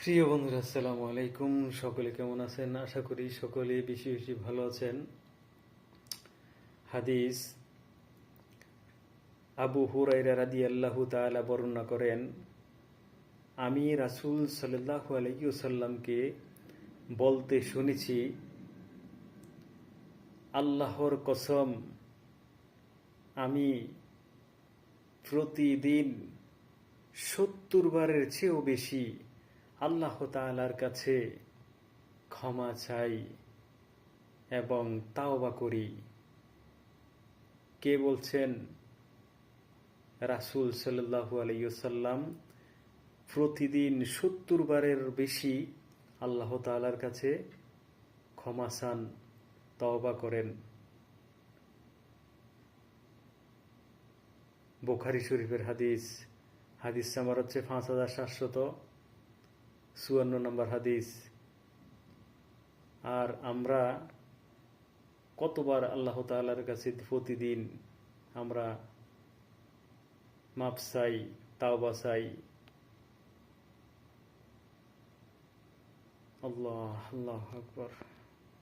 প্রিয় বন্ধুরা, আসসালামু আলাইকুম। সকলে কেমন আছেন? আশা করি সকলে বেশি বেশি ভালো আছেন। হাদিস আবু হুরায়রা রাদিয়াল্লাহু তাআলা বর্ণনা করেন, আমি রাসূল সাল্লাল্লাহু আলাইহি ওয়াসাল্লামকে বলতে শুনেছি, আল্লাহর কসম, আমি প্রতিদিন 70 বারের চেয়েও বেশি আল্লাহ তাআলার কাছে ক্ষমা চাই এবং তাওবা করি। কে বলছেন? রাসূল সাল্লাল্লাহু আলাইহি ওয়াসাল্লাম প্রতিদিন 70 বারের বেশি আল্লাহ তাআলার কাছে ক্ষমা চান, তওবা করেন। বুখারী শরীফের হাদিস। হাদিস নাম্বার হচ্ছে 5754 নম্বর হাদিস। আর আমরা কতবার আল্লাহ তাআলার কাছে প্রতিদিন আমরা মাফ চাই, তাওবা চাই। আল্লাহ আল্লাহু আকবার।